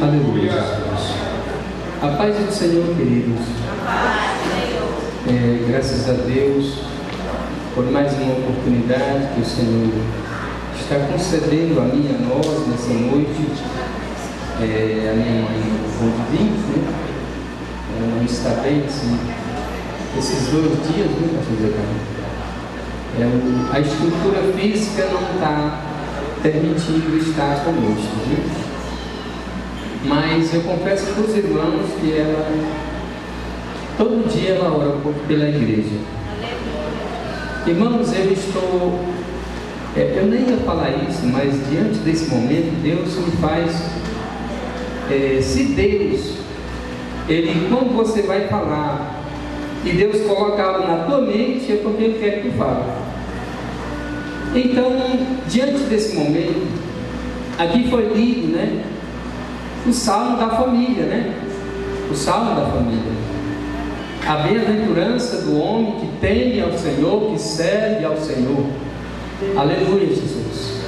Aleluia, Jesus. A paz do Senhor, queridos. Graças a Deus por mais uma oportunidade que o Senhor está concedendo a mim, a nós, nessa noite. A minha mãe convite, né? Ela não está bem, assim, esses 2 dias, né, pastor Zé Carlos? A estrutura física não está permitindo estar conosco, viu? Mas eu confesso para os irmãos que ela, todo dia ela ora pela igreja. Irmãos, eu estou, eu nem ia falar isso, mas diante desse momento, Deus me faz, se Deus, quando você vai falar, e Deus coloca algo na tua mente, é porque Ele quer que tu fale. Então, diante desse momento, aqui foi lido, né? O Salmo da família, né? O Salmo da família. A bem-aventurança do homem que teme ao Senhor, que serve ao Senhor. Aleluia, Jesus.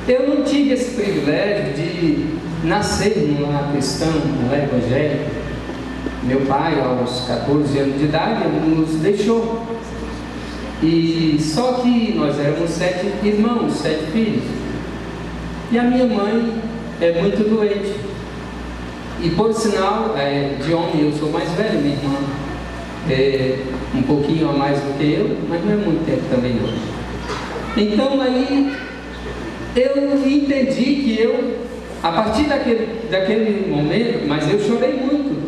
Eu não tive esse privilégio de nascer numa cristã, numa evangélica. Meu pai, aos 14 anos de idade, nos deixou. E só que nós éramos 7 irmãos, 7 filhos. E a minha mãe é muito doente. E por sinal, de homem eu sou mais velho, minha irmã um pouquinho a mais do que eu, mas não é muito tempo também não. Então aí eu entendi que eu, a partir daquele momento, mas eu chorei muito.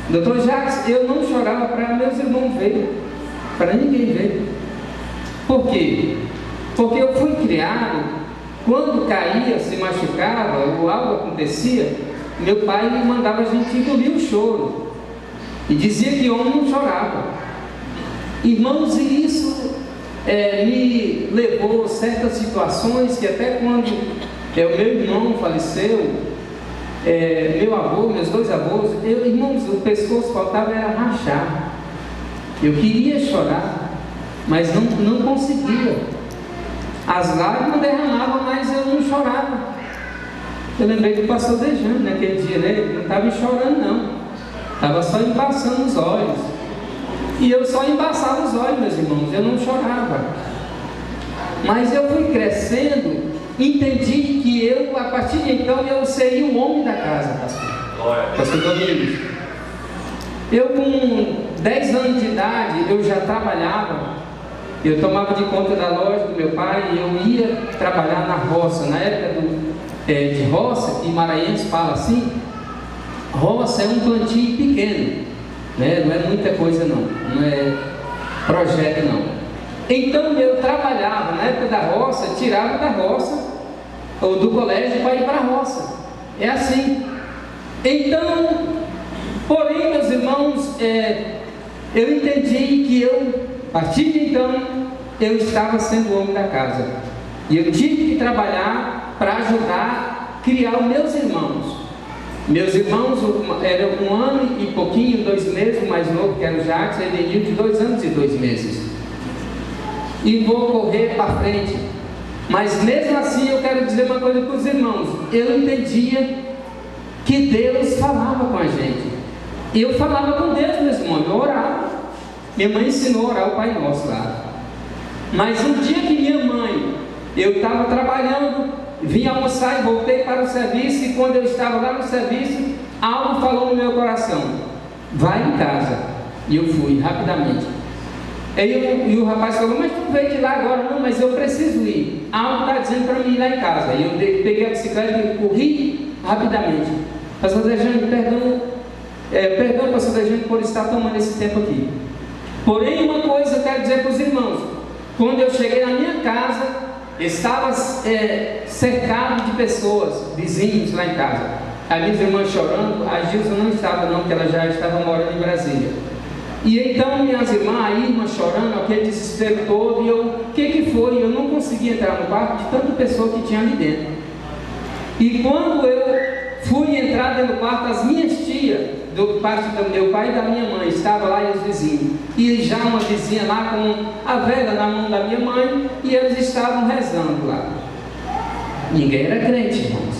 Doutor Jacques, eu não chorava para meus irmãos verem, para ninguém ver. Por quê? Porque eu fui criado, quando caía, se machucava, ou algo acontecia, meu pai me mandava a gente engolir o choro. E dizia que homem não chorava. Irmãos, e isso me levou a certas situações que até quando o meu irmão faleceu, meu avô, meus 2 avós, irmãos, o pescoço faltava era rachar. Eu queria chorar, mas não conseguia. As lágrimas derramavam, mas eu não chorava. Eu lembrei do pastor Dejane naquele dia, né? Ele não estava chorando, não. Estava só embaçando os olhos. E eu só embaçava os olhos, meus irmãos. Eu não chorava. Mas eu fui crescendo, entendi que eu, a partir de então, eu seria o homem da casa, pastor Domingos. Eu, com 10 anos de idade, eu já trabalhava. Eu tomava de conta da loja do meu pai e eu ia trabalhar na roça. Na época de roça, que maranhense fala assim, roça é um plantio pequeno, né? Não é muita coisa não é projeto não. Então eu trabalhava, na época da roça, tirava da roça, ou do colégio para ir para a roça. É assim. Então, porém, meus irmãos, eu entendi que a partir de então, eu estava sendo o homem da casa. E eu tive que trabalhar para ajudar a criar os meus irmãos. Meus irmãos eram 1 ano e pouquinho, 2 meses, o mais novo, que era o Jacques, ele de 2 anos e 2 meses. E vou correr para frente. Mas mesmo assim, eu quero dizer uma coisa para os irmãos. Eu entendia que Deus falava com a gente. E eu falava com Deus, meus irmãos, eu orava. Minha mãe ensinou a orar o Pai Nosso lá. Mas um dia que minha mãe, eu estava trabalhando, vim almoçar e voltei para o serviço, e quando eu estava lá no serviço, algo falou no meu coração: vai em casa. E eu fui rapidamente. E o rapaz falou: mas tu veio de lá agora? Não, mas eu preciso ir. Algo está dizendo para mim ir lá em casa. E eu peguei a bicicleta e corri rapidamente. Pastor Dejane, perdão, pastor Dejane, por estar tomando esse tempo aqui. Porém, uma coisa eu quero dizer para os irmãos: quando eu cheguei na minha casa, estava cercado de pessoas, vizinhos lá em casa. As minhas irmãs chorando, a Gilson não estava não, porque ela já estava morando em Brasília. E então minhas irmãs, a irmã chorando, aquele desespero todo, e eu, o que foi? Eu não conseguia entrar no quarto de tanta pessoa que tinha ali dentro. E quando eu fui entrar dentro do quarto, as minhas tias, do parte do meu pai e da minha mãe, estavam lá, e os vizinhos. E já uma vizinha lá com a vela na mão da minha mãe, e eles estavam rezando lá. Ninguém era crente, irmãos.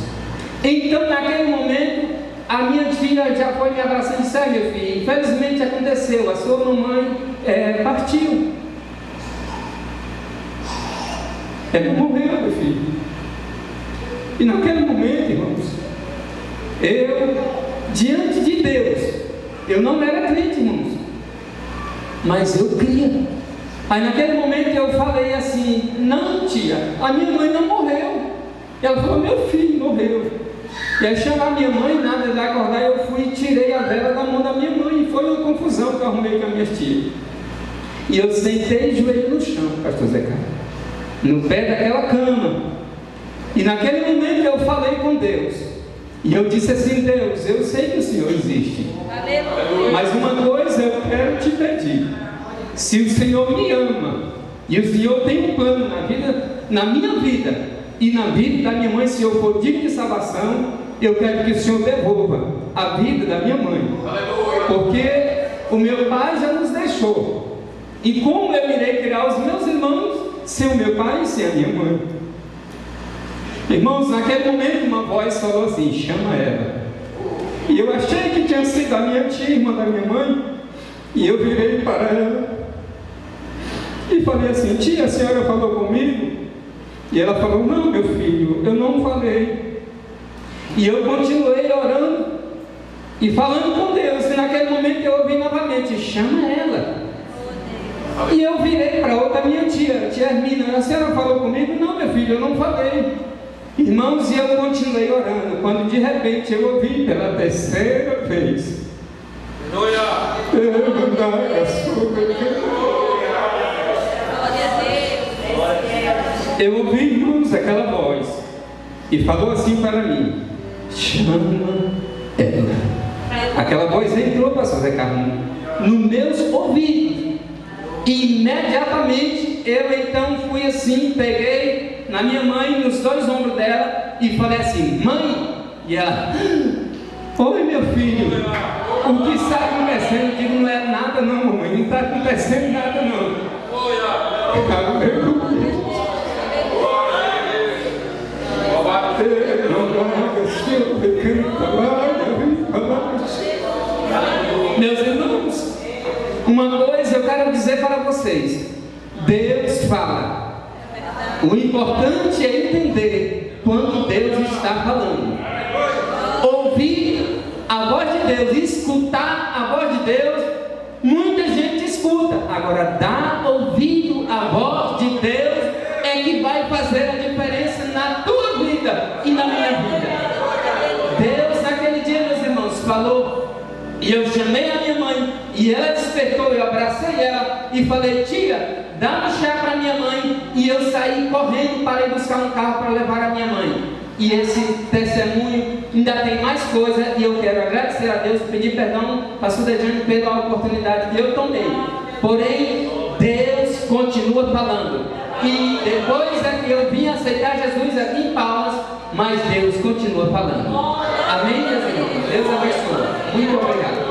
Então, naquele momento, a minha tia já foi me abraçando e disse: meu filho, infelizmente aconteceu, a sua mamãe partiu. Ela morreu, meu filho. E naquele momento, irmãos, eu, diante de Deus, eu não era crente, irmãos, mas eu cria. Aí naquele momento eu falei assim: não, tia, a minha mãe não morreu. Ela falou: meu filho morreu. E aí chamar minha mãe, nada de acordar, eu fui e tirei a vela da mão da minha mãe. E foi uma confusão que eu arrumei com a minha tia. E eu sentei de joelho no chão, pastor Zé Carlos, no pé daquela cama. E naquele momento eu falei com Deus. E eu disse assim: Deus, eu sei que o Senhor existe. Aleluia. Mas uma coisa eu quero te pedir. Se o Senhor me ama, e o Senhor tem um plano na minha vida e na vida da minha mãe, se eu for digno de salvação, eu quero que o Senhor devolva a vida da minha mãe. Aleluia. Porque o meu pai já nos deixou. E como eu irei criar os meus irmãos sem o meu pai e sem a minha mãe? Irmãos, naquele momento uma voz falou assim: chama ela. E eu achei que tinha sido a minha tia, irmã da minha mãe. E eu virei para ela e falei assim: tia, a senhora falou comigo? E ela falou: não, meu filho, eu não falei. E eu continuei orando e falando com Deus. E naquele momento eu ouvi novamente: chama ela. E eu virei para outra minha tia Hermina: a senhora falou comigo? Não, meu filho, eu não falei. Irmãos, e eu continuei orando, quando de repente eu ouvi pela terceira vez: eu ouvi, irmãos, aquela voz, e falou assim para mim: chama ela. Aquela voz entrou, pastor Zé Carlos, nos meus ouvidos. E imediatamente eu então fui assim, peguei na minha mãe, nos dois ombros dela, e falei assim: mãe. E ela: oi, meu filho, o que está acontecendo? Eu digo: não é nada não, mamãe, não está acontecendo nada não. Meus irmãos, uma coisa eu quero dizer para vocês: Deus fala. O importante é entender quando Deus está falando. Ouvir a voz de Deus, escutar a voz de Deus, muita gente escuta. Agora, dar ouvido à voz de Deus é que vai fazer a diferença na tua vida e na minha vida. Deus, naquele dia, meus irmãos, falou, e eu chamei a minha mãe, e ela despertou, eu abracei ela e falei: tia, dá um chá para minha mãe. E eu saí correndo para ir buscar um carro para levar a minha mãe. E esse testemunho ainda tem mais coisa, e eu quero agradecer a Deus, pedir perdão para a Sudejane pela oportunidade que eu tomei. Porém, Deus continua falando. E depois é que eu vim aceitar Jesus aqui em Palmas, mas Deus continua falando. Amém, meus irmãos? Deus abençoe. Muito obrigado.